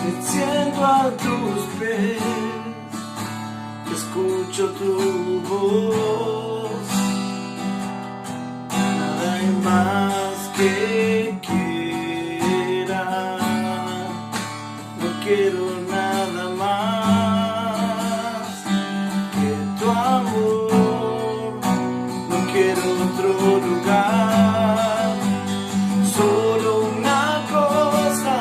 Me siento a tus pies, escucho tu voz. Nada hay más que quiera, no quiero nada más que tu amor. No quiero otro lugar, solo una cosa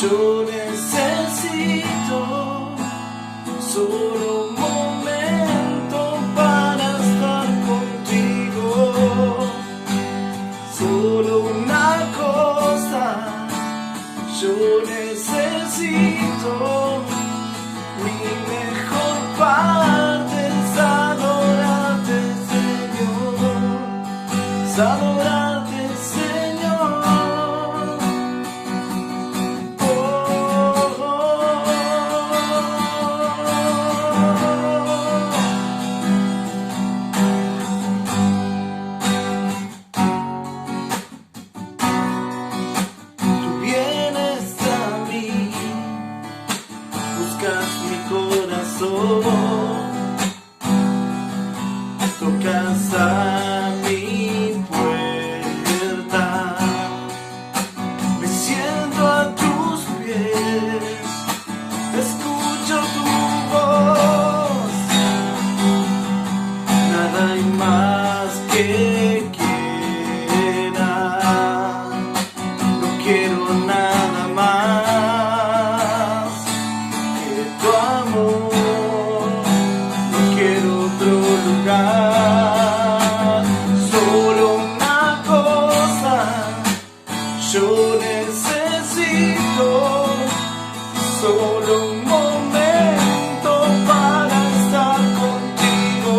yo necesito, solo un momento para estar contigo, solo una cosa yo necesito. Mi mejor parte es adorarte, Señor, es adorarte, Señor. Tú vienes a mí, buscas mi corazón, tocas a mi puerta, me siento a tus pies, escucho tu voz. Nada hay más que quiera, no quiero nada más que tu amor. No quiero otro lugar, solo una cosa yo necesito, solo un momento para estar contigo,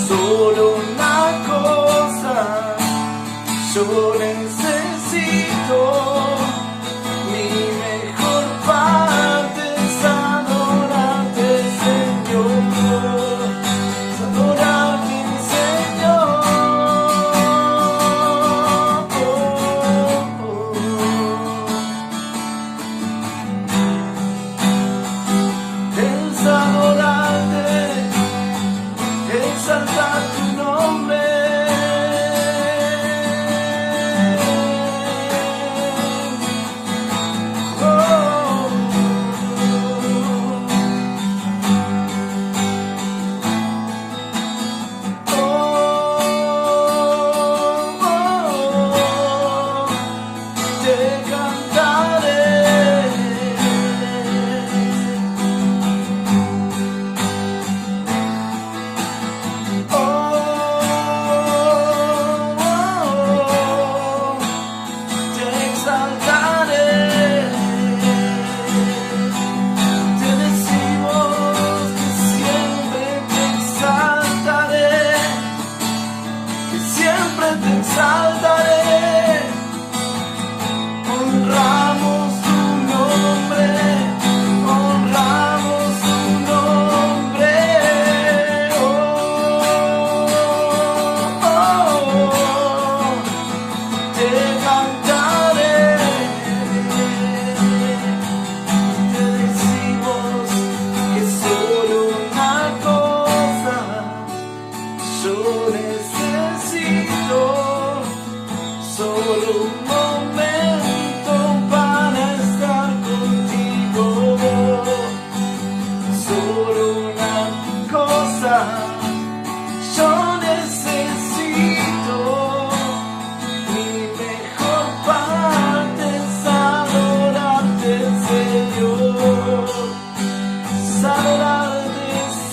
solo una cosa yo necesito. Mi mejor parte es adorarte, Señor, es adorarte, Señor. Es adorarte, exaltar tu nombre. Te cantaré. Te exaltaré. Te decimos que siempre te exaltaré, que siempre te exaltaré. Honramos tu nombre, honramos tu nombre. Oh, oh, oh. Te cantaré, te decimos que solo una cosa yo necesito, solo un momento para estar contigo, solo una cosa yo necesito. Mi mejor parte es adorarte, Señor, es adorarte,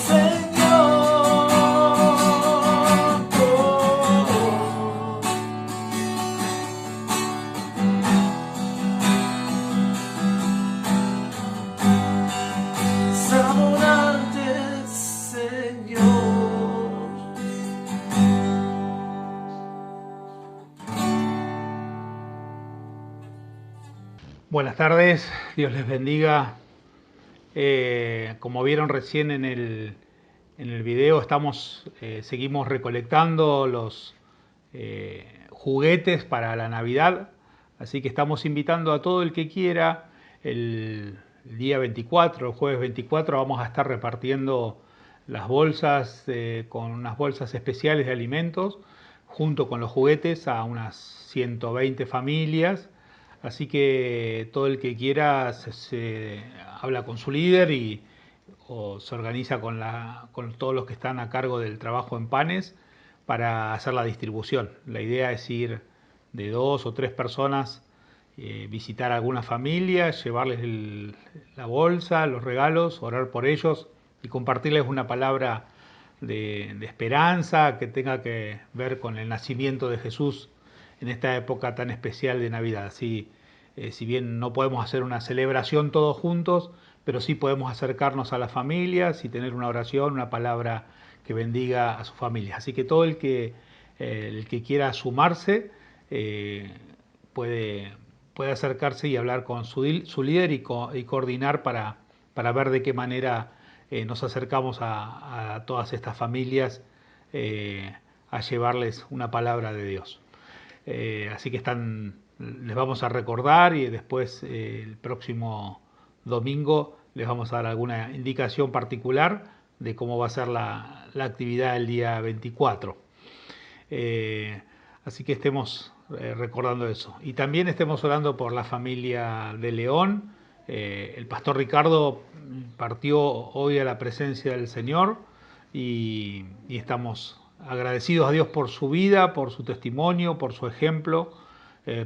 Señor. Es adorarte, Señor. Buenas tardes, Dios les bendiga. Como vieron recién en el video, seguimos recolectando los juguetes para la Navidad. Así que estamos invitando a todo el que quiera. El día 24, el jueves 24, vamos a estar repartiendo las bolsas con unas bolsas especiales de alimentos junto con los juguetes a unas 120 familias. Así que todo el que quiera se habla con su líder o se organiza con todos los que están a cargo del trabajo en panes para hacer la distribución. La idea es ir de 2 o 3 personas, visitar a alguna familia, llevarles la bolsa, los regalos, orar por ellos y compartirles una palabra de esperanza que tenga que ver con el nacimiento de Jesús en esta época tan especial de Navidad. Así, si bien no podemos hacer una celebración todos juntos, pero sí podemos acercarnos a las familias y tener una oración, una palabra que bendiga a sus familias. Así que todo el que quiera sumarse puede acercarse y hablar con su líder y coordinar para ver de qué manera nos acercamos a todas estas familias a llevarles una palabra de Dios. Así que les vamos a recordar y después el próximo domingo les vamos a dar alguna indicación particular de cómo va a ser la actividad el día 24. Así que estemos recordando eso. Y también estemos orando por la familia de León. El pastor Ricardo partió hoy a la presencia del Señor y estamos agradecidos a Dios por su vida, por su testimonio, por su ejemplo,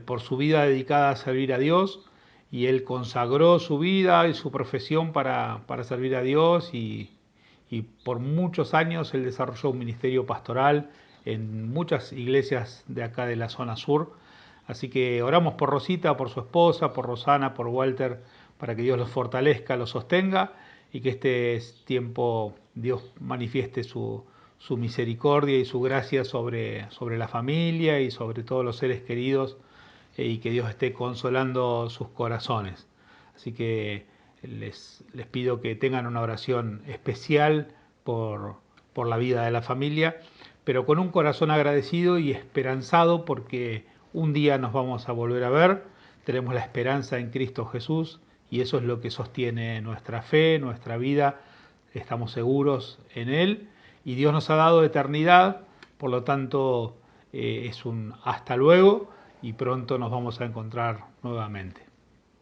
por su vida dedicada a servir a Dios. Y él consagró su vida y su profesión para servir a Dios y por muchos años él desarrolló un ministerio pastoral en muchas iglesias de acá de la zona sur. Así que oramos por Rosita, por su esposa, por Rosana, por Walter, para que Dios los fortalezca, los sostenga y que este tiempo Dios manifieste su misericordia y su gracia sobre la familia y sobre todos los seres queridos y que Dios esté consolando sus corazones. Así que les pido que tengan una oración especial por la vida de la familia, pero con un corazón agradecido y esperanzado porque un día nos vamos a volver a ver, tenemos la esperanza en Cristo Jesús y eso es lo que sostiene nuestra fe, nuestra vida, estamos seguros en Él y Dios nos ha dado eternidad, por lo tanto es un hasta luego y pronto nos vamos a encontrar nuevamente.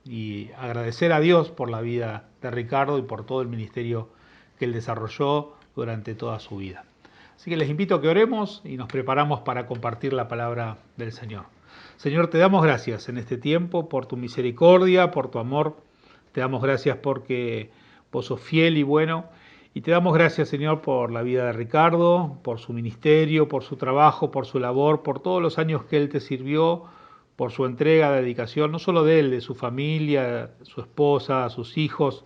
Y agradecer a Dios por la vida de Ricardo y por todo el ministerio que él desarrolló durante toda su vida. Así que les invito a que oremos y nos preparamos para compartir la palabra del Señor. Señor, te damos gracias en este tiempo por tu misericordia, por tu amor. Te damos gracias porque vos sos fiel y bueno. Y te damos gracias, Señor, por la vida de Ricardo, por su ministerio, por su trabajo, por su labor, por todos los años que él te sirvió, por su entrega, dedicación, no solo de él, de su familia, su esposa, sus hijos,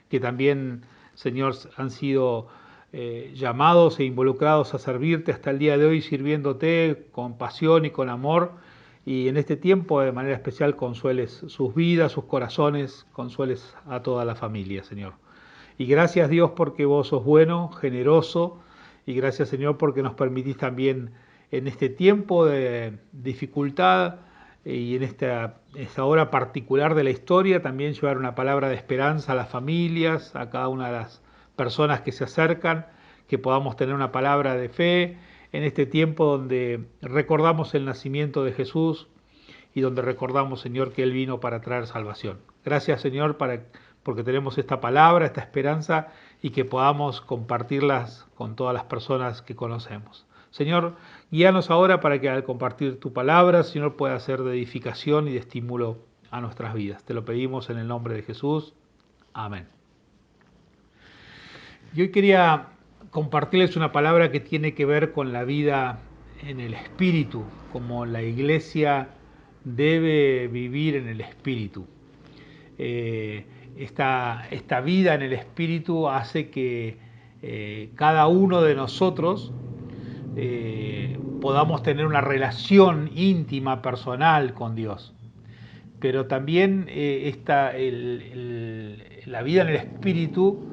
que también, Señor, han sido llamados e involucrados a servirte hasta el día de hoy, sirviéndote con pasión y con amor. Y en este tiempo, de manera especial, consueles sus vidas, sus corazones, consueles a toda la familia, Señor. Y gracias, Dios, porque vos sos bueno, generoso, y gracias, Señor, porque nos permitís también en este tiempo de dificultad y en esta hora particular de la historia también llevar una palabra de esperanza a las familias, a cada una de las personas que se acercan, que podamos tener una palabra de fe en este tiempo donde recordamos el nacimiento de Jesús y donde recordamos, Señor, que Él vino para traer salvación. Gracias, Señor, porque tenemos esta palabra, esta esperanza y que podamos compartirlas con todas las personas que conocemos. Señor, guíanos ahora para que al compartir tu palabra, Señor, pueda ser de edificación y de estímulo a nuestras vidas. Te lo pedimos en el nombre de Jesús. Amén. Y hoy quería compartirles una palabra que tiene que ver con la vida en el Espíritu, como la iglesia debe vivir en el Espíritu. Esta vida en el Espíritu hace que cada uno de nosotros podamos tener una relación íntima, personal con Dios. Pero también la vida en el Espíritu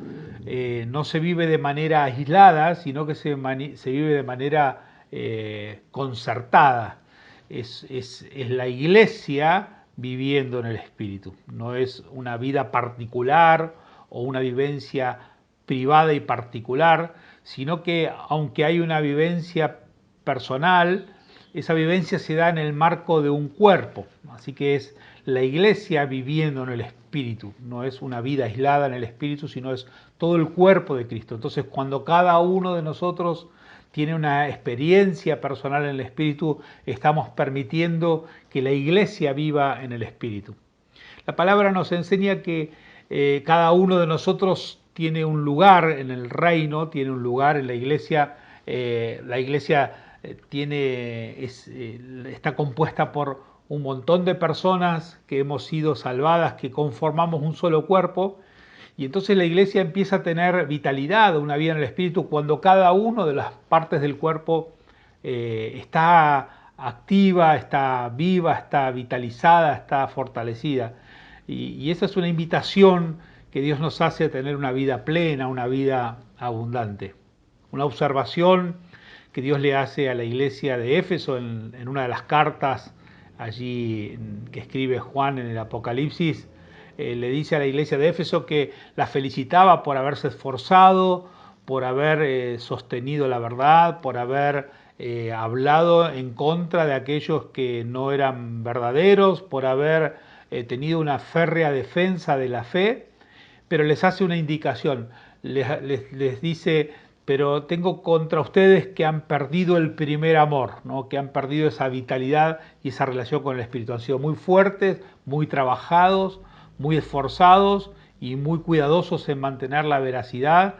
no se vive de manera aislada, sino que se vive de manera concertada. Es la iglesia viviendo en el Espíritu. No es una vida particular o una vivencia privada y particular, sino que aunque hay una vivencia personal, esa vivencia se da en el marco de un cuerpo. Así que es la iglesia viviendo en el Espíritu. No es una vida aislada en el Espíritu, sino es todo el cuerpo de Cristo. Entonces, cuando cada uno de nosotros tiene una experiencia personal en el Espíritu, estamos permitiendo que la iglesia viva en el Espíritu. La palabra nos enseña que cada uno de nosotros tiene un lugar en el reino, tiene un lugar en la iglesia. La iglesia está compuesta por un montón de personas que hemos sido salvadas, que conformamos un solo cuerpo, y entonces la iglesia empieza a tener vitalidad, una vida en el Espíritu, cuando cada una de las partes del cuerpo está activa, está viva, está vitalizada, está fortalecida. Y esa es una invitación que Dios nos hace a tener una vida plena, una vida abundante. Una observación que Dios le hace a la iglesia de Éfeso en una de las cartas allí que escribe Juan en el Apocalipsis, le dice a la iglesia de Éfeso que la felicitaba por haberse esforzado, por haber sostenido la verdad, por haber hablado en contra de aquellos que no eran verdaderos, por haber tenido una férrea defensa de la fe, pero les hace una indicación, les dice: pero tengo contra ustedes que han perdido el primer amor, ¿no? Que han perdido esa vitalidad y esa relación con el Espíritu. Han sido muy fuertes, muy trabajados, muy esforzados y muy cuidadosos en mantener la veracidad,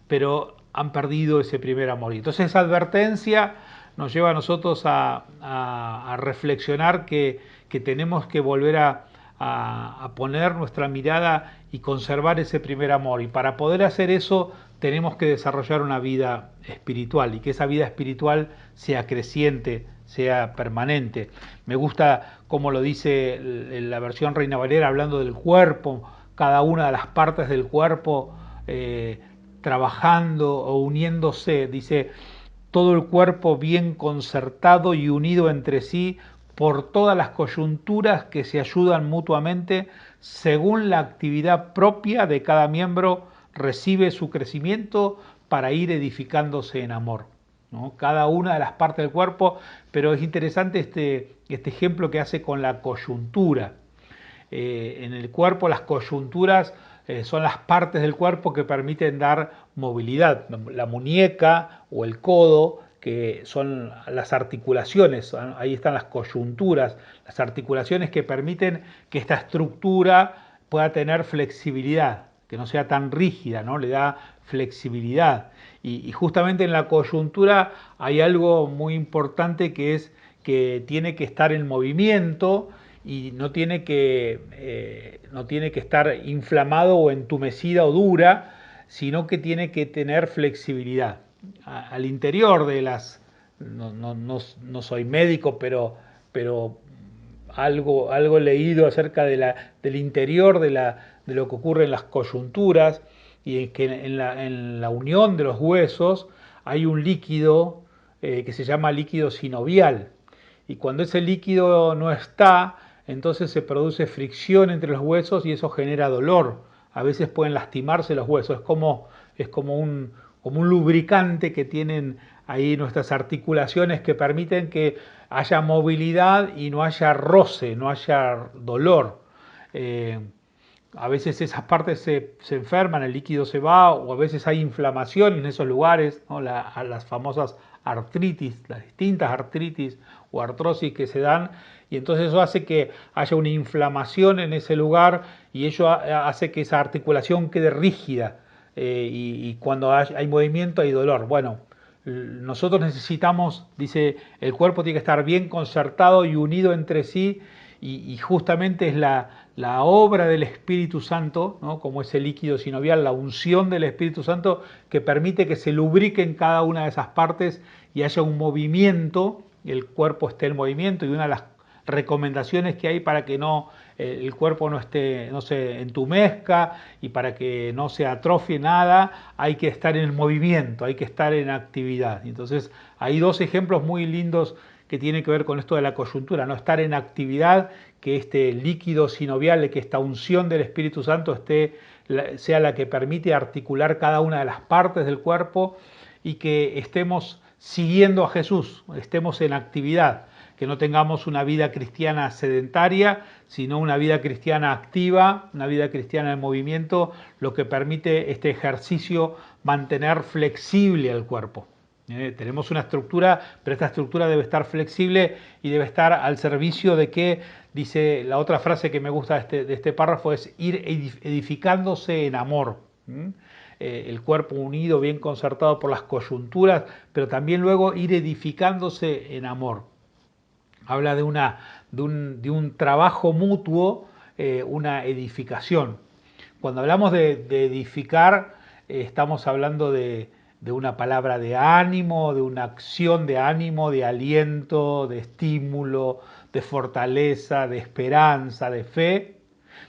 pero han perdido ese primer amor. Y entonces esa advertencia nos lleva a nosotros a reflexionar que tenemos que volver a poner nuestra mirada y conservar ese primer amor. Y para poder hacer eso tenemos que desarrollar una vida espiritual, y que esa vida espiritual sea creciente, sea permanente. Me gusta como lo dice la versión Reina Valera, hablando del cuerpo, cada una de las partes del cuerpo trabajando o uniéndose. Dice: todo el cuerpo bien concertado y unido entre sí por todas las coyunturas que se ayudan mutuamente, según la actividad propia de cada miembro, recibe su crecimiento para ir edificándose en amor, ¿no? Cada una de las partes del cuerpo, pero es interesante este ejemplo que hace con la coyuntura. En el cuerpo las coyunturas son las partes del cuerpo que permiten dar movilidad. La muñeca o el codo, que son las articulaciones, ahí están las coyunturas, las articulaciones que permiten que esta estructura pueda tener flexibilidad, que no sea tan rígida, ¿no? Le da flexibilidad. Y justamente en la coyuntura hay algo muy importante, que es que tiene que estar en movimiento y no tiene que estar inflamado o entumecida o dura, sino que tiene que tener flexibilidad. Al interior de las... No soy médico, pero algo he leído acerca del interior de lo que ocurre en las coyunturas, y que en la unión de los huesos hay un líquido que se llama líquido sinovial, y cuando ese líquido no está, entonces se produce fricción entre los huesos y eso genera dolor. A veces pueden lastimarse los huesos, es como un lubricante que tienen ahí nuestras articulaciones, que permiten que haya movilidad y no haya roce, no haya dolor. A veces esas partes se enferman, el líquido se va, o a veces hay inflamación en esos lugares, ¿no? Las famosas artritis, las distintas artritis o artrosis que se dan, y entonces eso hace que haya una inflamación en ese lugar, y ello hace que esa articulación quede rígida, y cuando hay movimiento hay dolor. Bueno, nosotros necesitamos, dice, el cuerpo tiene que estar bien concertado y unido entre sí, y justamente es la obra del Espíritu Santo, ¿no? Como ese líquido sinovial, la unción del Espíritu Santo, que permite que se lubriquen cada una de esas partes y haya un movimiento, el cuerpo esté en movimiento. Y una de las recomendaciones que hay para que el cuerpo no se entumezca y para que no se atrofie nada, hay que estar en movimiento, hay que estar en actividad. Entonces hay dos ejemplos muy lindos que tiene que ver con esto de la coyuntura, no estar en actividad, que este líquido sinovial, que esta unción del Espíritu Santo sea la que permite articular cada una de las partes del cuerpo y que estemos siguiendo a Jesús, estemos en actividad, que no tengamos una vida cristiana sedentaria, sino una vida cristiana activa, una vida cristiana en movimiento, lo que permite este ejercicio mantener flexible al cuerpo. Tenemos una estructura, pero esta estructura debe estar flexible y debe estar al servicio de que, dice la otra frase que me gusta de este párrafo, es ir edificándose en amor. El cuerpo unido, bien concertado por las coyunturas, pero también luego ir edificándose en amor. Habla de un trabajo mutuo, una edificación. Cuando hablamos de edificar, estamos hablando de una palabra de ánimo, de una acción de ánimo, de aliento, de estímulo, de fortaleza, de esperanza, de fe,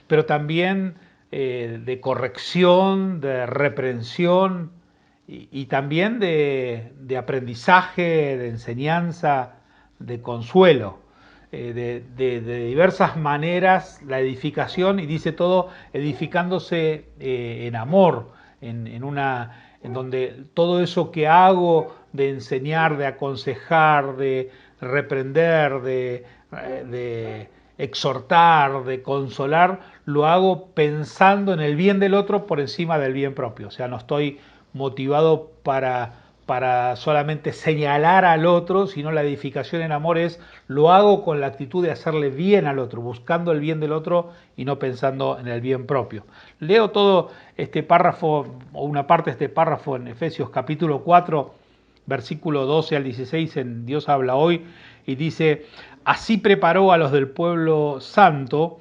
pero también de corrección, de reprensión y también de aprendizaje, de enseñanza, de consuelo. De diversas maneras la edificación, y dice todo edificándose en amor, en donde todo eso que hago de enseñar, de aconsejar, de reprender, de exhortar, de consolar, lo hago pensando en el bien del otro por encima del bien propio. O sea, no estoy motivado para solamente señalar al otro, sino la edificación en amor es, lo hago con la actitud de hacerle bien al otro, buscando el bien del otro y no pensando en el bien propio. Leo todo este párrafo, o una parte de este párrafo en Efesios capítulo 4, versículo 12 al 16, en Dios habla hoy, y dice: así preparó a los del pueblo santo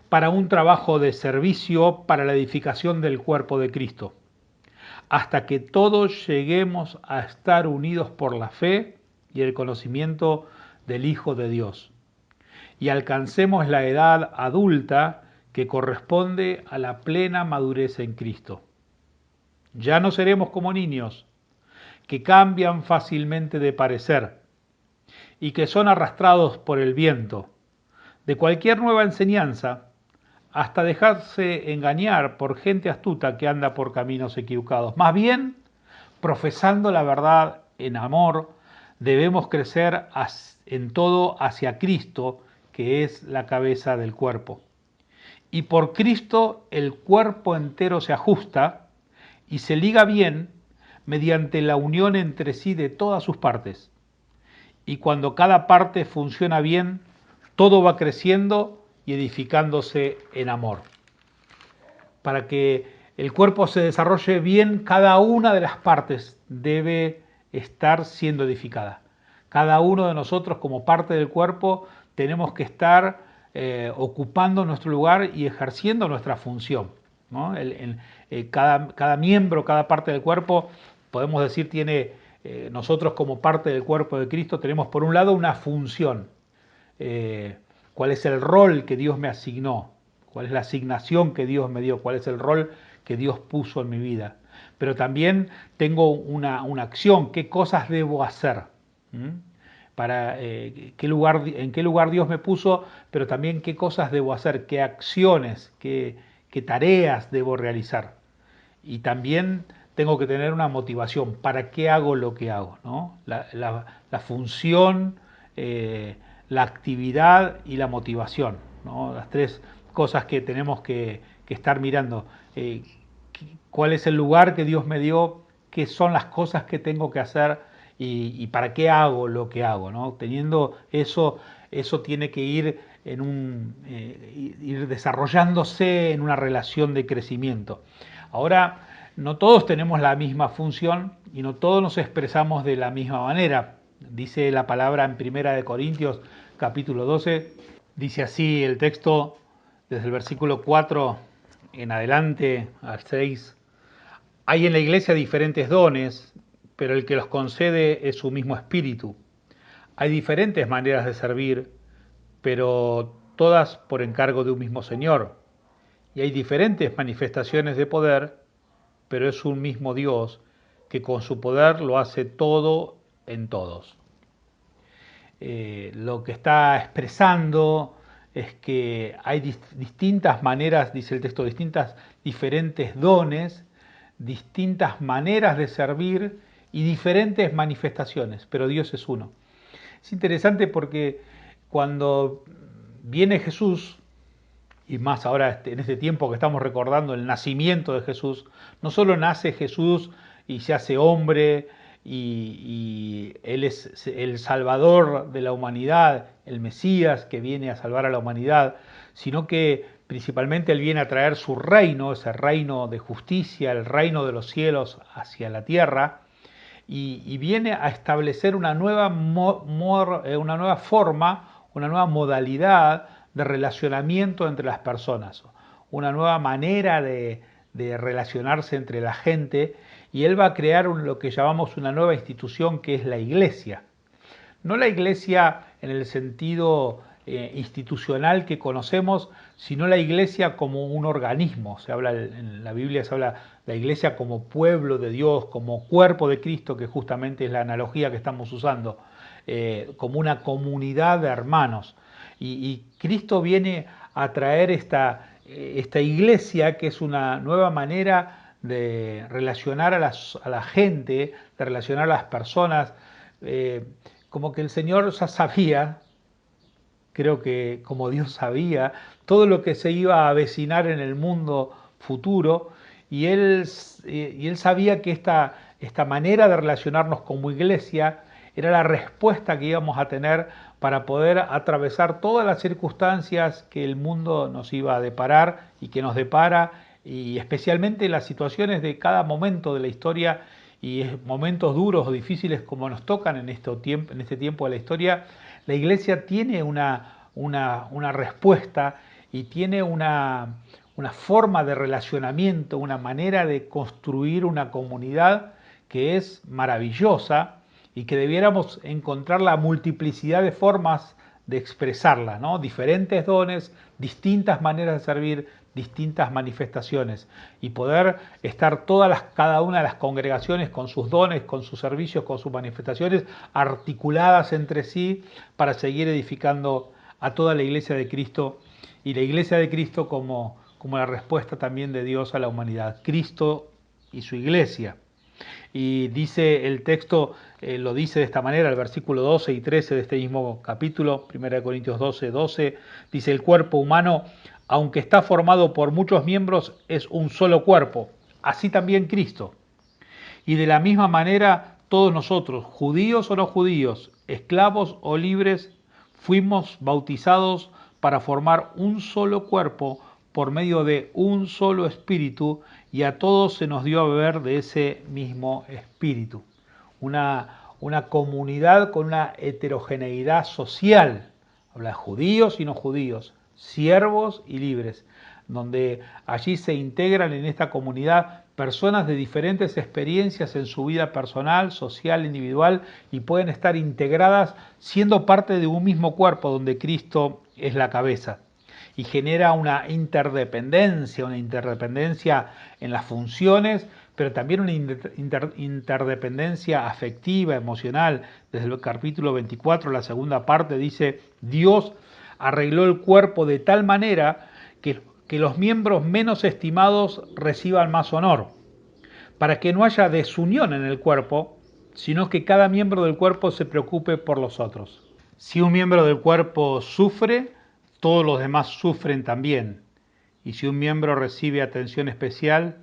para un trabajo de servicio para la edificación del cuerpo de Cristo, hasta que todos lleguemos a estar unidos por la fe y el conocimiento del Hijo de Dios, y alcancemos la edad adulta que corresponde a la plena madurez en Cristo. Ya no seremos como niños, que cambian fácilmente de parecer y que son arrastrados por el viento de cualquier nueva enseñanza, hasta dejarse engañar por gente astuta que anda por caminos equivocados. Más bien, profesando la verdad en amor, debemos crecer en todo hacia Cristo, que es la cabeza del cuerpo. Y por Cristo el cuerpo entero se ajusta y se liga bien mediante la unión entre sí de todas sus partes. Y cuando cada parte funciona bien, todo va creciendo y edificándose en amor. Para que el cuerpo se desarrolle bien, cada una de las partes debe estar siendo edificada. Cada uno de nosotros, como parte del cuerpo, tenemos que estar ocupando nuestro lugar y ejerciendo nuestra función, ¿no? Cada miembro, cada parte del cuerpo, podemos decir, tiene, nosotros como parte del cuerpo de Cristo, tenemos por un lado una función. ¿Cuál es el rol que Dios me asignó? ¿Cuál es la asignación que Dios me dio? ¿Cuál es el rol que Dios puso en mi vida? Pero también tengo una acción, ¿qué cosas debo hacer? En qué lugar Dios me puso, pero también qué cosas debo hacer, qué acciones, qué tareas debo realizar. Y también tengo que tener una motivación, ¿para qué hago lo que hago? ¿No? La función, la actividad y la motivación, ¿no? Las tres cosas que tenemos que estar mirando. ¿Cuál es el lugar que Dios me dio? ¿Qué son las cosas que tengo que hacer? Y para qué hago lo que hago, ¿no? Teniendo eso tiene que ir ir desarrollándose en una relación de crecimiento. Ahora, no todos tenemos la misma función y no todos nos expresamos de la misma manera. Dice la palabra en 1 Corintios capítulo 12, dice así el texto desde el versículo 4 en adelante al 6. Hay en la iglesia diferentes dones, pero el que los concede es su mismo espíritu. Hay diferentes maneras de servir, pero todas por encargo de un mismo Señor. Y hay diferentes manifestaciones de poder, pero es un mismo Dios que con su poder lo hace todo en todos. lo que está expresando es que hay distintas maneras, dice el texto, diferentes dones, distintas maneras de servir y diferentes manifestaciones, pero Dios es uno. Es interesante porque cuando viene Jesús, y más ahora en este tiempo que estamos recordando el nacimiento de Jesús, no solo nace Jesús y se hace hombre y Él es el Salvador de la humanidad, el Mesías que viene a salvar a la humanidad, sino que principalmente Él viene a traer su reino, ese reino de justicia, el reino de los cielos hacia la tierra, y viene a establecer una nueva forma, una nueva modalidad de relacionamiento entre las personas, una nueva manera de relacionarse entre la gente, y Él va a crear lo que llamamos una nueva institución que es la iglesia. No la iglesia en el sentido institucional que conocemos, sino la iglesia como un organismo. Se habla en la Biblia, se habla de la iglesia como pueblo de Dios, como cuerpo de Cristo, que justamente es la analogía que estamos usando, como una comunidad de hermanos. Y Cristo viene a traer esta iglesia, que es una nueva manera de relacionar a la gente, de relacionar a las personas, como que el Señor ya sabía, creo que como Dios sabía, todo lo que se iba a avecinar en el mundo futuro, y Él sabía que esta manera de relacionarnos como iglesia era la respuesta que íbamos a tener para poder atravesar todas las circunstancias que el mundo nos iba a deparar y que nos depara, y especialmente las situaciones de cada momento de la historia y momentos duros o difíciles como nos tocan en este tiempo de la historia. La iglesia tiene una respuesta y tiene una forma de relacionamiento, una manera de construir una comunidad que es maravillosa y que debiéramos encontrar la multiplicidad de formas de expresarla, ¿no? Diferentes dones, distintas maneras de servir, distintas manifestaciones, y poder estar cada una de las congregaciones con sus dones, con sus servicios, con sus manifestaciones articuladas entre sí para seguir edificando a toda la iglesia de Cristo, y la iglesia de Cristo como la respuesta también de Dios a la humanidad, Cristo y su iglesia. Y dice el texto, lo dice de esta manera, el versículo 12 y 13 de este mismo capítulo, 1 Corintios 12, dice: el cuerpo humano, aunque está formado por muchos miembros, es un solo cuerpo, así también Cristo. Y de la misma manera todos nosotros, judíos o no judíos, esclavos o libres, fuimos bautizados para formar un solo cuerpo por medio de un solo espíritu, y a todos se nos dio a beber de ese mismo espíritu. Una comunidad con una heterogeneidad social, habla de judíos y no judíos, siervos y libres, donde allí se integran en esta comunidad personas de diferentes experiencias en su vida personal, social, individual, y pueden estar integradas siendo parte de un mismo cuerpo donde Cristo es la cabeza. Y genera una interdependencia en las funciones, pero también una interdependencia afectiva, emocional. Desde el capítulo 24, la segunda parte, dice: Dios arregló el cuerpo de tal manera que los miembros menos estimados reciban más honor, para que no haya desunión en el cuerpo, sino que cada miembro del cuerpo se preocupe por los otros. Si un miembro del cuerpo sufre, todos los demás sufren también. Y si un miembro recibe atención especial,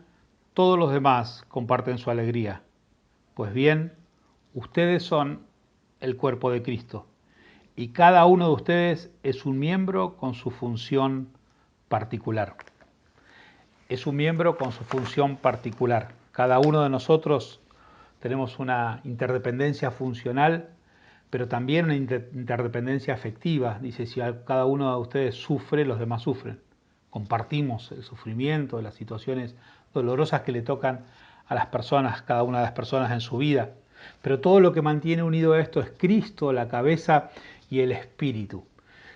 todos los demás comparten su alegría. Pues bien, ustedes son el cuerpo de Cristo, y cada uno de ustedes es un miembro con su función particular. Es un miembro con su función particular. Cada uno de nosotros tenemos una interdependencia funcional, pero también una interdependencia afectiva. Dice: si cada uno de ustedes sufre, los demás sufren. Compartimos el sufrimiento de las situaciones dolorosas que le tocan a las personas, cada una de las personas en su vida. Pero todo lo que mantiene unido a esto es Cristo, la cabeza, y el Espíritu.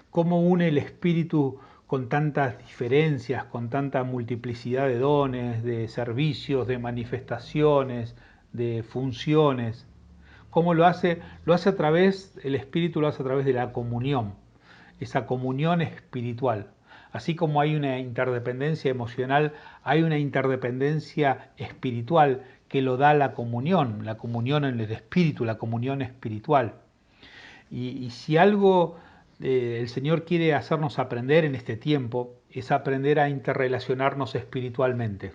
¿Cómo une el Espíritu con tantas diferencias, con tanta multiplicidad de dones, de servicios, de manifestaciones, de funciones? ¿Cómo lo hace? Lo hace a través, el Espíritu lo hace a través de la comunión, esa comunión espiritual. Así como hay una interdependencia emocional, hay una interdependencia espiritual que lo da la comunión en el Espíritu, la comunión espiritual. Y si algo el Señor quiere hacernos aprender en este tiempo, es aprender a interrelacionarnos espiritualmente,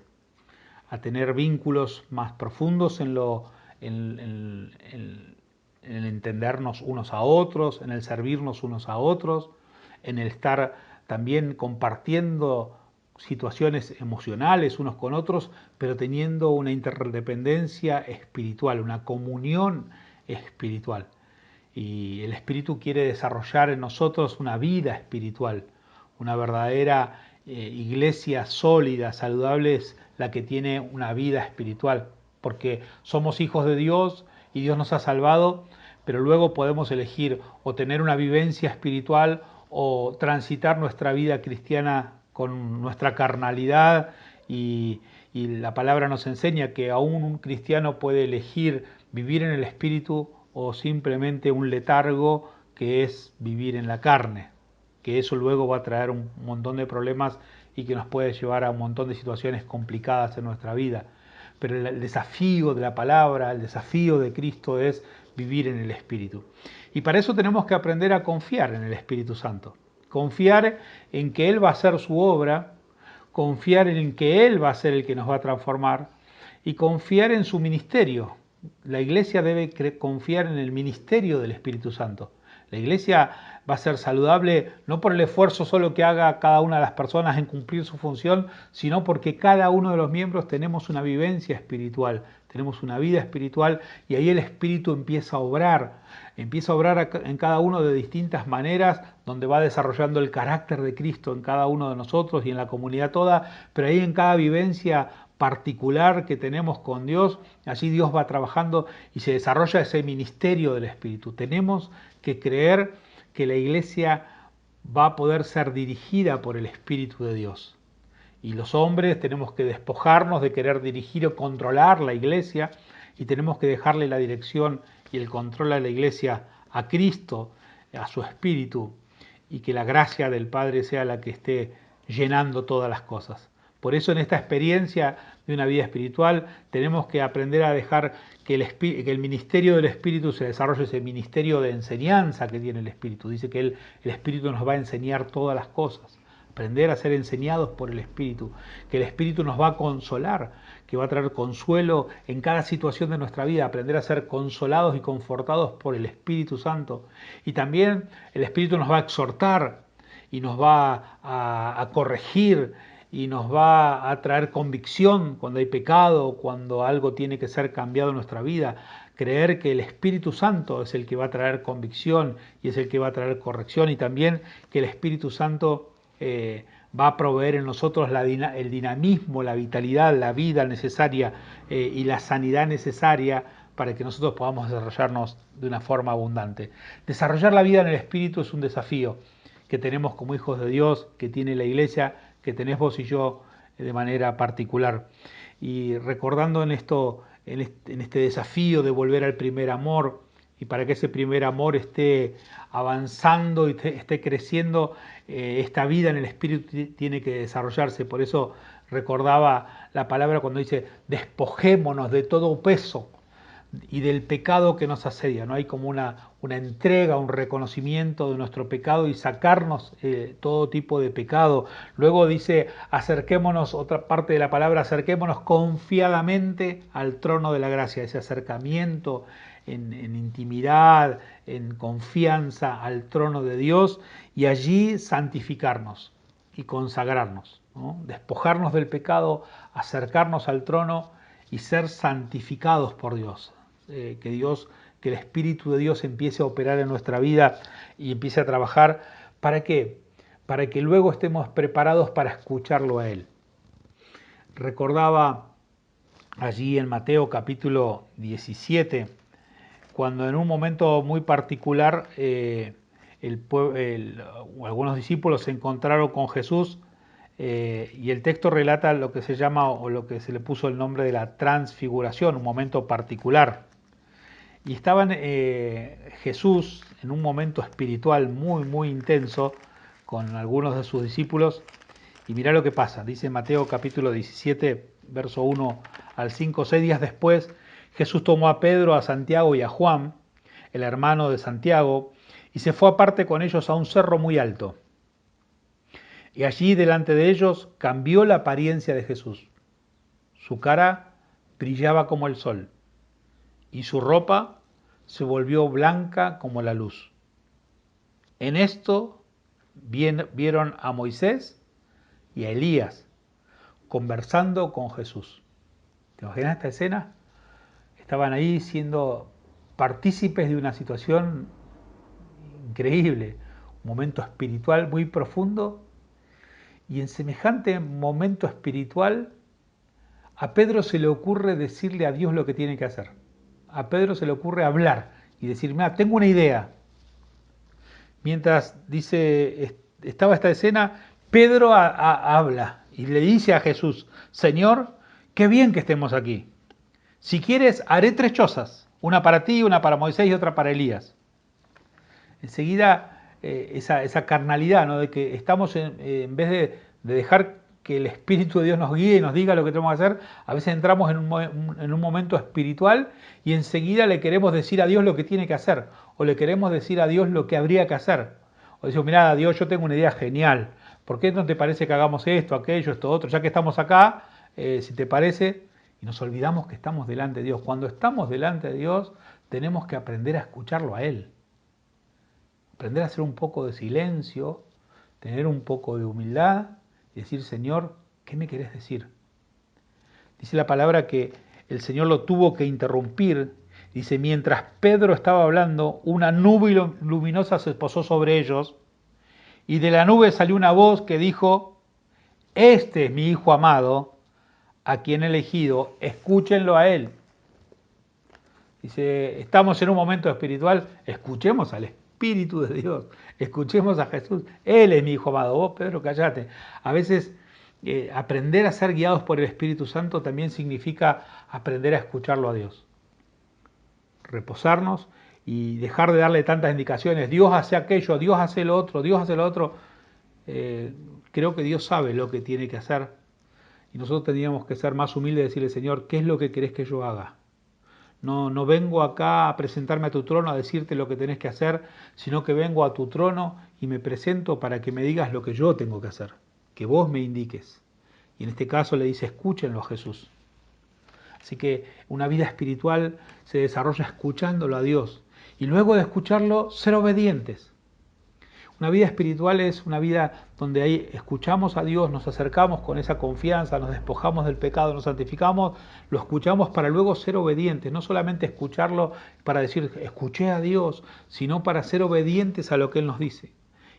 a tener vínculos más profundos en el entendernos unos a otros, en el servirnos unos a otros, en el estar también compartiendo situaciones emocionales unos con otros, pero teniendo una interdependencia espiritual, una comunión espiritual. Y el Espíritu quiere desarrollar en nosotros una vida espiritual, una verdadera iglesia sólida, saludable es la que tiene una vida espiritual, porque somos hijos de Dios y Dios nos ha salvado, pero luego podemos elegir o tener una vivencia espiritual o transitar nuestra vida cristiana con nuestra carnalidad y la palabra nos enseña que aún un cristiano puede elegir vivir en el Espíritu o simplemente un letargo que es vivir en la carne, que eso luego va a traer un montón de problemas y que nos puede llevar a un montón de situaciones complicadas en nuestra vida. Pero el desafío de la palabra, el desafío de Cristo es vivir en el Espíritu. Y para eso tenemos que aprender a confiar en el Espíritu Santo. Confiar en que Él va a hacer su obra, confiar en que Él va a ser el que nos va a transformar y confiar en su ministerio. La iglesia debe confiar en el ministerio del Espíritu Santo. La iglesia va a ser saludable no por el esfuerzo solo que haga cada una de las personas en cumplir su función, sino porque cada uno de los miembros tenemos una vivencia espiritual, tenemos una vida espiritual y ahí el Espíritu empieza a obrar en cada uno de distintas maneras, donde va desarrollando el carácter de Cristo en cada uno de nosotros y en la comunidad toda, pero ahí en cada vivencia particular que tenemos con Dios, allí Dios va trabajando y se desarrolla ese ministerio del Espíritu. Tenemos que creer que la iglesia va a poder ser dirigida por el Espíritu de Dios. Y los hombres tenemos que despojarnos de querer dirigir o controlar la iglesia y tenemos que dejarle la dirección y el control a la iglesia a Cristo, a su Espíritu, y que la gracia del Padre sea la que esté llenando todas las cosas. Por eso en esta experiencia de una vida espiritual tenemos que aprender a dejar que el ministerio del Espíritu se desarrolle, ese ministerio de enseñanza que tiene el Espíritu. Dice que el Espíritu nos va a enseñar todas las cosas, aprender a ser enseñados por el Espíritu, que el Espíritu nos va a consolar, que va a traer consuelo en cada situación de nuestra vida, aprender a ser consolados y confortados por el Espíritu Santo. Y también el Espíritu nos va a exhortar y nos va a corregir y nos va a traer convicción cuando hay pecado, cuando algo tiene que ser cambiado en nuestra vida. Creer que el Espíritu Santo es el que va a traer convicción y es el que va a traer corrección, y también que el Espíritu Santo va a proveer en nosotros el dinamismo, la vitalidad, la vida necesaria y la sanidad necesaria para que nosotros podamos desarrollarnos de una forma abundante. Desarrollar la vida en el Espíritu es un desafío que tenemos como hijos de Dios, que tiene la iglesia, que tenés vos y yo de manera particular. Y recordando en este desafío de volver al primer amor, y para que ese primer amor esté avanzando y esté creciendo, esta vida en el Espíritu tiene que desarrollarse. Por eso recordaba la palabra cuando dice, despojémonos de todo peso y del pecado que nos asedia. No hay como una entrega, un reconocimiento de nuestro pecado y sacarnos todo tipo de pecado. Luego dice, acerquémonos, otra parte de la palabra, acerquémonos confiadamente al trono de la gracia, ese acercamiento en intimidad, en confianza al trono de Dios, y allí santificarnos y consagrarnos, ¿no? Despojarnos del pecado, acercarnos al trono y ser santificados por Dios. Que el Espíritu de Dios empiece a operar en nuestra vida y empiece a trabajar. ¿Para qué? Para que luego estemos preparados para escucharlo a Él. Recordaba allí en Mateo capítulo 17, cuando en un momento muy particular algunos discípulos se encontraron con Jesús, y el texto relata lo que se llama o lo que se le puso el nombre de la transfiguración, un momento particular. Y estaban Jesús en un momento espiritual muy, muy intenso con algunos de sus discípulos. Y mirá lo que pasa. Dice Mateo capítulo 17, verso 1 al 5. 6 días después, Jesús tomó a Pedro, a Santiago y a Juan, el hermano de Santiago, y se fue aparte con ellos a un cerro muy alto. Y allí delante de ellos cambió la apariencia de Jesús. Su cara brillaba como el sol y su ropa se volvió blanca como la luz. En esto vieron a Moisés y a Elías conversando con Jesús. ¿Te imaginas esta escena? Estaban ahí siendo partícipes de una situación increíble, un momento espiritual muy profundo, y en semejante momento espiritual a Pedro se le ocurre decirle a Dios lo que tiene que hacer. A Pedro se le ocurre hablar y decir, mira, tengo una idea. Mientras estaba esta escena, Pedro habla y le dice a Jesús, Señor, qué bien que estemos aquí. Si quieres, haré 3 chozas, una para ti, una para Moisés y otra para Elías. Enseguida esa carnalidad, ¿no? De que estamos en vez de dejar que el Espíritu de Dios nos guíe y nos diga lo que tenemos que hacer, a veces entramos en un momento espiritual y enseguida le queremos decir a Dios lo que tiene que hacer, o le queremos decir a Dios lo que habría que hacer. O decimos, mira, Dios, yo tengo una idea genial, ¿por qué no te parece que hagamos esto, aquello, esto, otro? Ya que estamos acá, si te parece, y nos olvidamos que estamos delante de Dios. Cuando estamos delante de Dios, tenemos que aprender a escucharlo a Él. Aprender a hacer un poco de silencio, tener un poco de humildad y decir, Señor, ¿qué me querés decir? Dice la palabra que el Señor lo tuvo que interrumpir. Dice, mientras Pedro estaba hablando, una nube luminosa se posó sobre ellos y de la nube salió una voz que dijo, este es mi Hijo amado, a quien he elegido, escúchenlo a Él. Dice, estamos en un momento espiritual, escuchemos al Espíritu de Dios, escuchemos a Jesús, Él es mi Hijo amado. Vos, Pedro, callate. A veces aprender a ser guiados por el Espíritu Santo también significa aprender a escucharlo a Dios. Reposarnos y dejar de darle tantas indicaciones, Dios hace aquello, Dios hace lo otro, Dios hace lo otro. Creo que Dios sabe lo que tiene que hacer y nosotros tendríamos que ser más humildes y decirle, Señor, ¿qué es lo que querés que yo haga? No vengo acá a presentarme a tu trono a decirte lo que tenés que hacer, sino que vengo a tu trono y me presento para que me digas lo que yo tengo que hacer, que vos me indiques. Y en este caso le dice, escúchenlo a Jesús. Así que una vida espiritual se desarrolla escuchándolo a Dios y luego de escucharlo, ser obedientes. Una vida espiritual es una vida donde ahí escuchamos a Dios, nos acercamos con esa confianza, nos despojamos del pecado, nos santificamos, lo escuchamos para luego ser obedientes, no solamente escucharlo para decir escuché a Dios, sino para ser obedientes a lo que Él nos dice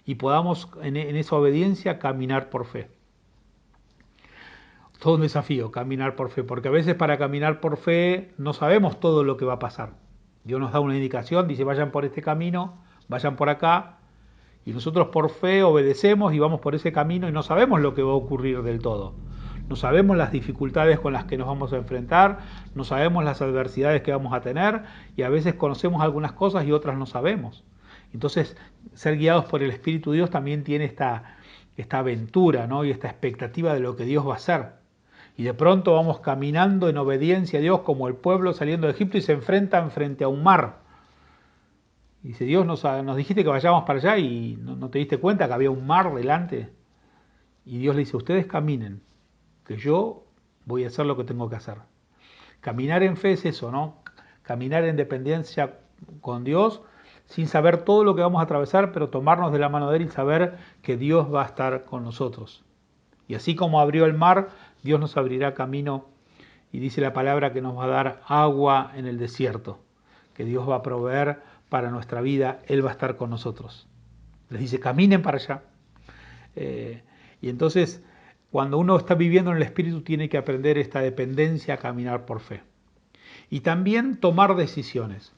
y podamos en esa obediencia caminar por fe. Todo un desafío, caminar por fe, porque a veces para caminar por fe no sabemos todo lo que va a pasar. Dios nos da una indicación, dice vayan por este camino, vayan por acá, y nosotros por fe obedecemos y vamos por ese camino y no sabemos lo que va a ocurrir del todo. No sabemos las dificultades con las que nos vamos a enfrentar, no sabemos las adversidades que vamos a tener y a veces conocemos algunas cosas y otras no sabemos. Entonces, ser guiados por el Espíritu de Dios también tiene esta aventura, ¿no? Y esta expectativa de lo que Dios va a hacer. Y de pronto vamos caminando en obediencia a Dios como el pueblo saliendo de Egipto y se enfrentan frente a un mar. Y dice, Dios nos dijiste que vayamos para allá y no te diste cuenta que había un mar delante. Y Dios le dice, ustedes caminen, que yo voy a hacer lo que tengo que hacer. Caminar en fe es eso, ¿no? Caminar en dependencia con Dios, sin saber todo lo que vamos a atravesar, pero tomarnos de la mano de Él y saber que Dios va a estar con nosotros. Y así como abrió el mar, Dios nos abrirá camino y dice la palabra que nos va a dar agua en el desierto, que Dios va a proveer para nuestra vida, Él va a estar con nosotros. Les dice, caminen para allá. Y entonces, cuando uno está viviendo en el Espíritu, tiene que aprender esta dependencia a caminar por fe. Y también tomar decisiones.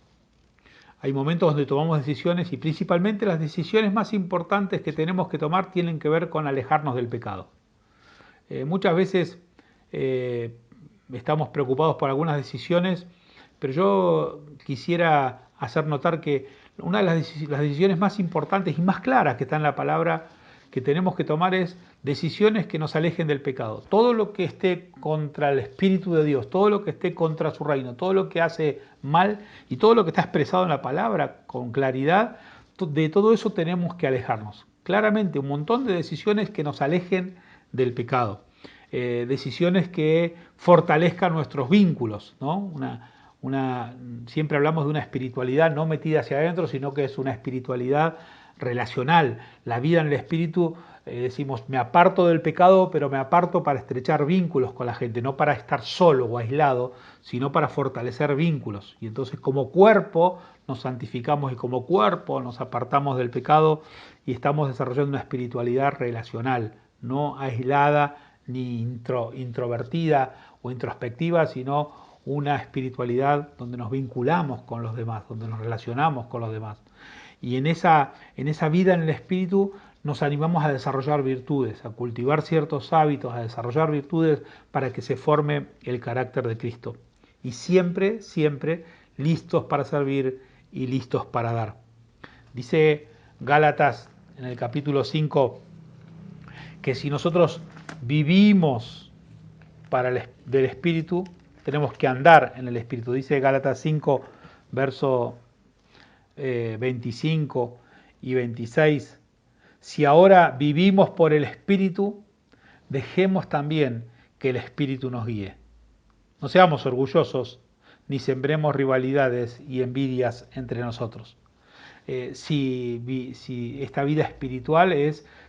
Hay momentos donde tomamos decisiones y principalmente las decisiones más importantes que tenemos que tomar tienen que ver con alejarnos del pecado. Muchas veces estamos preocupados por algunas decisiones, Pero yo quisiera hacer notar que una de las decisiones más importantes y más claras que está en la palabra que tenemos que tomar es decisiones que nos alejen del pecado. Todo lo que esté contra el Espíritu de Dios, todo lo que esté contra su reino, todo lo que hace mal y todo lo que está expresado en la palabra con claridad, de todo eso tenemos que alejarnos. Claramente, un montón de decisiones que nos alejen del pecado. Decisiones que fortalezcan nuestros vínculos, ¿no? Siempre hablamos de una espiritualidad no metida hacia adentro, sino que es una espiritualidad relacional. La vida en el espíritu, decimos, me aparto del pecado, pero me aparto para estrechar vínculos con la gente, no para estar solo o aislado, sino para fortalecer vínculos. Y entonces como cuerpo nos santificamos y como cuerpo nos apartamos del pecado y estamos desarrollando una espiritualidad relacional, no aislada ni introvertida o introspectiva, sino una espiritualidad donde nos vinculamos con los demás, donde nos relacionamos con los demás. Y en esa vida en el espíritu nos animamos a desarrollar virtudes, a cultivar ciertos hábitos, a desarrollar virtudes para que se forme el carácter de Cristo. Y siempre, siempre listos para servir y listos para dar. Dice Gálatas en el capítulo 5 que si nosotros vivimos del espíritu, tenemos que andar en el espíritu. Dice Gálatas 5, verso 25 y 26. Si ahora vivimos por el espíritu, dejemos también que el espíritu nos guíe. No seamos orgullosos, ni sembremos rivalidades y envidias entre nosotros. Si esta vida espiritual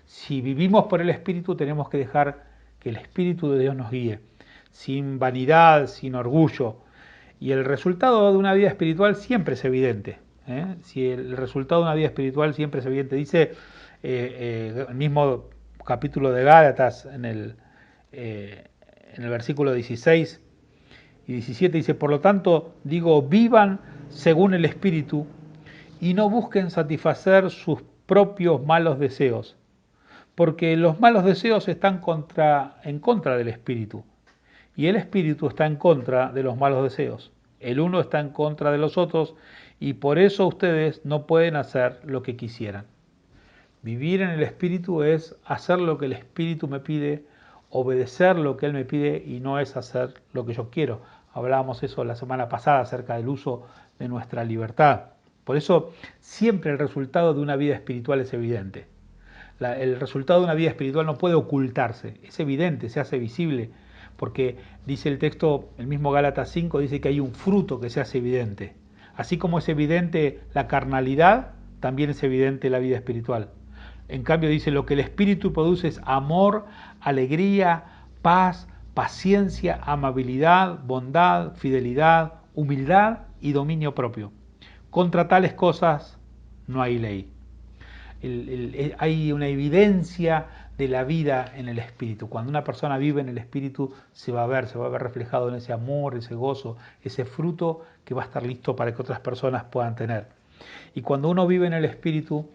si vivimos por el espíritu, tenemos que dejar que el espíritu de Dios nos guíe, sin vanidad, sin orgullo. Y el resultado de una vida espiritual siempre es evidente. Si el resultado de una vida espiritual siempre es evidente. Dice el mismo capítulo de Gálatas en el versículo 16 y 17, dice, por lo tanto, digo, vivan según el espíritu y no busquen satisfacer sus propios malos deseos, porque los malos deseos están en contra del espíritu, y el espíritu está en contra de los malos deseos. El uno está en contra de los otros, y por eso ustedes no pueden hacer lo que quisieran. Vivir en el espíritu es hacer lo que el espíritu me pide, obedecer lo que él me pide, y no es hacer lo que yo quiero. Hablábamos eso la semana pasada acerca del uso de nuestra libertad. Por eso siempre el resultado de una vida espiritual es evidente. El resultado de una vida espiritual no puede ocultarse, es evidente, se hace visible, porque dice el texto, el mismo Gálatas 5, dice que hay un fruto que se hace evidente. Así como es evidente la carnalidad, también es evidente la vida espiritual. En cambio dice, lo que el espíritu produce es amor, alegría, paz, paciencia, amabilidad, bondad, fidelidad, humildad y dominio propio. Contra tales cosas no hay ley. Hay una evidencia de la vida en el espíritu. Cuando una persona vive en el espíritu se va a ver reflejado en ese amor, ese gozo, ese fruto que va a estar listo para que otras personas puedan tener. Y cuando uno vive en el espíritu,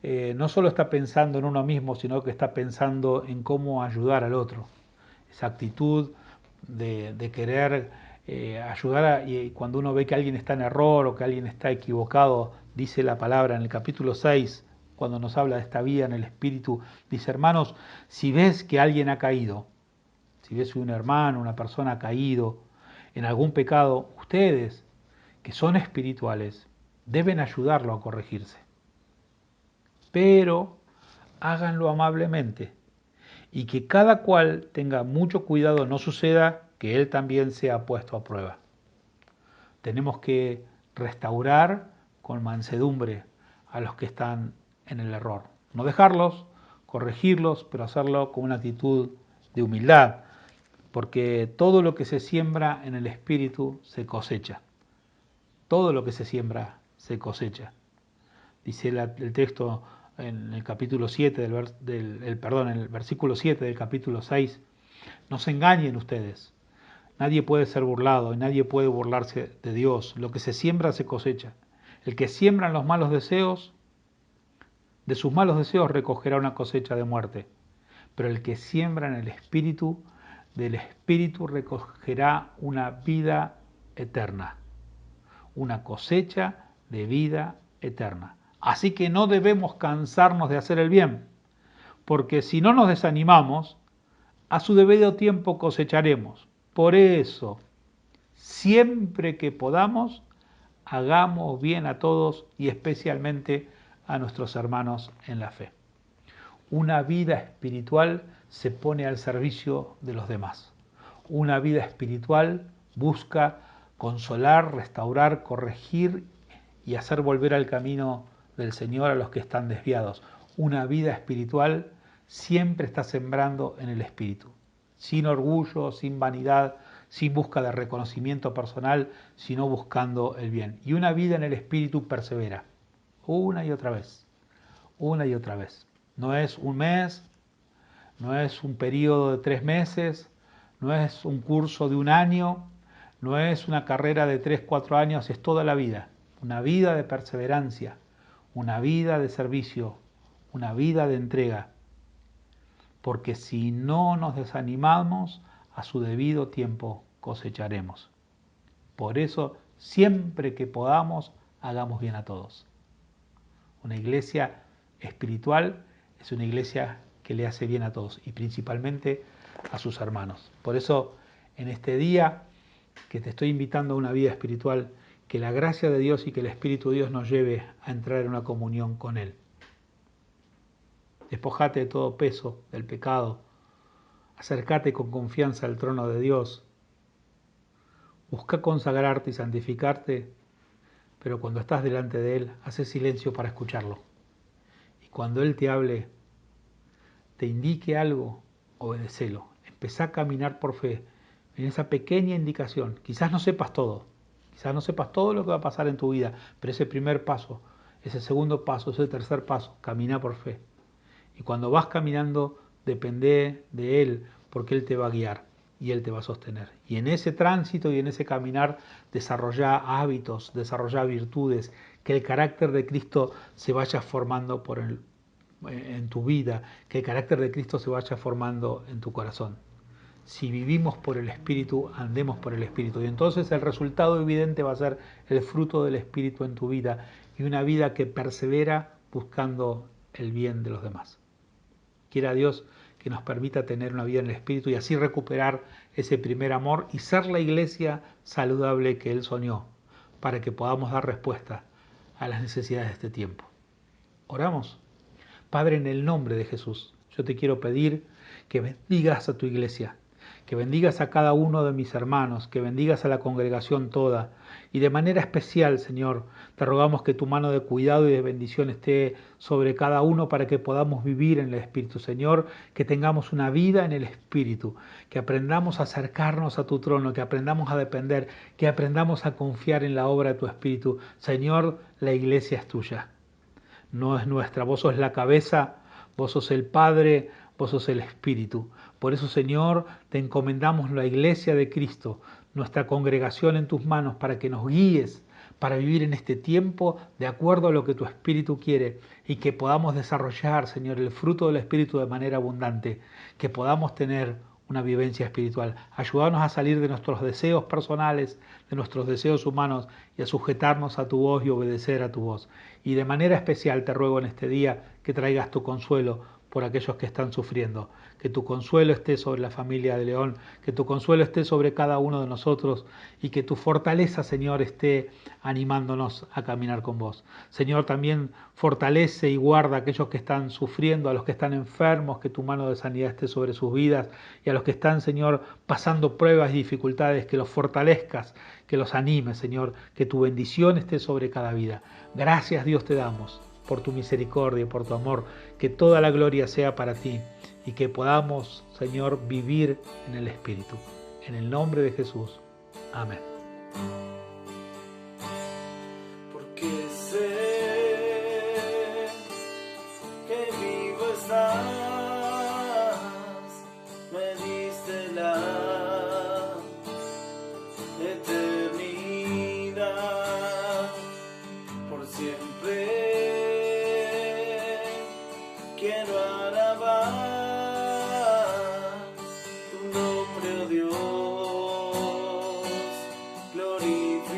no solo está pensando en uno mismo, sino que está pensando en cómo ayudar al otro. Esa actitud de querer ayudar, y cuando uno ve que alguien está en error o que alguien está equivocado, dice la palabra en el capítulo 6, cuando nos habla de esta vida en el espíritu, dice, hermanos, si ves que alguien ha caído, si ves un hermano, una persona ha caído en algún pecado, ustedes, que son espirituales, deben ayudarlo a corregirse. Pero háganlo amablemente y que cada cual tenga mucho cuidado, no suceda que él también sea puesto a prueba. Tenemos que restaurar con mansedumbre a los que están en el error. No dejarlos, corregirlos, pero hacerlo con una actitud de humildad, porque todo lo que se siembra en el espíritu se cosecha. Todo lo que se siembra se cosecha. Dice el texto en el capítulo 7 en el versículo 7 del capítulo 6, no se engañen ustedes. Nadie puede ser burlado y nadie puede burlarse de Dios. Lo que se siembra se cosecha. El que siembra en los malos deseos, de sus malos deseos recogerá una cosecha de muerte. Pero el que siembra en el espíritu, del espíritu recogerá una vida eterna. una cosecha de vida eterna. Así que no debemos cansarnos de hacer el bien, porque si no nos desanimamos, a su debido tiempo cosecharemos. Por eso, siempre que podamos, hagamos bien a todos y especialmente a nuestros hermanos en la fe. Una vida espiritual se pone al servicio de los demás. Una vida espiritual busca consolar, restaurar, corregir y hacer volver al camino del Señor a los que están desviados. Una vida espiritual siempre está sembrando en el espíritu, sin orgullo, sin vanidad, sin busca de reconocimiento personal, sino buscando el bien. Y una vida en el espíritu persevera, una y otra vez, una y otra vez. No es un mes, no es un periodo de 3 meses, no es un curso de 1 año, no es una carrera de 3, 4 años, es toda la vida. Una vida de perseverancia, una vida de servicio, una vida de entrega. Porque si no nos desanimamos, a su debido tiempo cosecharemos. Por eso, siempre que podamos, hagamos bien a todos. Una iglesia espiritual es una iglesia que le hace bien a todos y principalmente a sus hermanos. Por eso, en este día que te estoy invitando a una vida espiritual, que la gracia de Dios y que el Espíritu de Dios nos lleve a entrar en una comunión con Él. Despojate de todo peso del pecado, acércate con confianza al trono de Dios, busca consagrarte y santificarte, pero cuando estás delante de Él, hace silencio para escucharlo. Y cuando Él te hable, te indique algo, obedécelo. Empezá a caminar por fe en esa pequeña indicación. Quizás no sepas todo, quizás no sepas todo lo que va a pasar en tu vida, pero ese primer paso, ese segundo paso, ese tercer paso, camina por fe. Y cuando vas caminando, depende de Él, porque Él te va a guiar y Él te va a sostener. Y en ese tránsito y en ese caminar, desarrolla hábitos, desarrolla virtudes, que el carácter de Cristo se vaya formando en tu vida, que el carácter de Cristo se vaya formando en tu corazón. Si vivimos por el Espíritu, andemos por el Espíritu. Y entonces el resultado evidente va a ser el fruto del Espíritu en tu vida y una vida que persevera buscando el bien de los demás. Quiera Dios que nos permita tener una vida en el Espíritu y así recuperar ese primer amor y ser la iglesia saludable que Él soñó, para que podamos dar respuesta a las necesidades de este tiempo. Oramos. Padre, en el nombre de Jesús, yo te quiero pedir que bendigas a tu iglesia, que bendigas a cada uno de mis hermanos, que bendigas a la congregación toda. Y de manera especial, Señor, te rogamos que tu mano de cuidado y de bendición esté sobre cada uno para que podamos vivir en el Espíritu. Señor, que tengamos una vida en el Espíritu, que aprendamos a acercarnos a tu trono, que aprendamos a depender, que aprendamos a confiar en la obra de tu Espíritu. Señor, la iglesia es tuya, no es nuestra. Vos sos la cabeza, vos sos el Padre, vos sos el Espíritu. Por eso, Señor, te encomendamos la iglesia de Cristo, nuestra congregación en tus manos, para que nos guíes, para vivir en este tiempo de acuerdo a lo que tu Espíritu quiere y que podamos desarrollar, Señor, el fruto del Espíritu de manera abundante, que podamos tener una vivencia espiritual. Ayúdanos a salir de nuestros deseos personales, de nuestros deseos humanos y a sujetarnos a tu voz y obedecer a tu voz. Y de manera especial te ruego en este día que traigas tu consuelo por aquellos que están sufriendo, que tu consuelo esté sobre la familia de León, que tu consuelo esté sobre cada uno de nosotros y que tu fortaleza, Señor, esté animándonos a caminar con vos. Señor, también fortalece y guarda a aquellos que están sufriendo, a los que están enfermos, que tu mano de sanidad esté sobre sus vidas y a los que están, Señor, pasando pruebas y dificultades, que los fortalezcas, que los animes, Señor, que tu bendición esté sobre cada vida. Gracias, Dios, te damos por tu misericordia, por tu amor, que toda la gloria sea para ti y que podamos, Señor, vivir en el Espíritu. En el nombre de Jesús. Amén. Porque sé que vivo estás, me diste la eternidad por siempre. Quiero alabar tu nombre, oh Dios, glorificar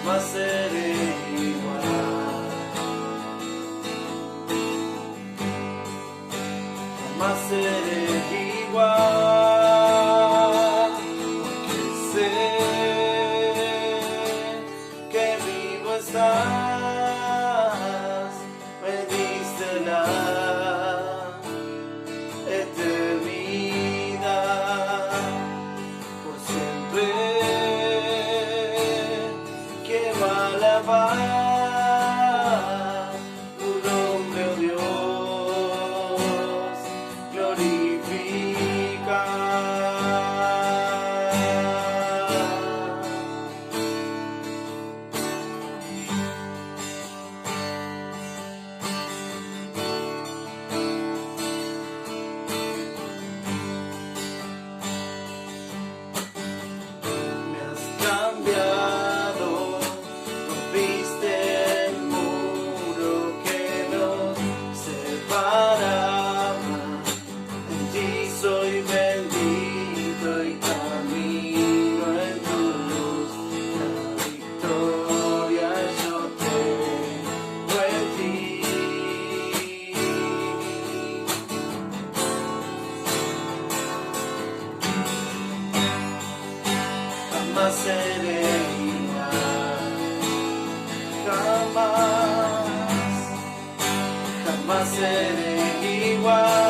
jamás seré igual, jamás seré igual, porque sé que vivo estás, me diste la eternidad, por siempre quiero alabar tu nombre, oh Dios, glorificar. Me has cambiado, rompiste el muro que nos separaba. En ti soy bendito y camino en tu luz. La victoria yo tengo en ti. Jamás seré igual, jamás, jamás seré igual.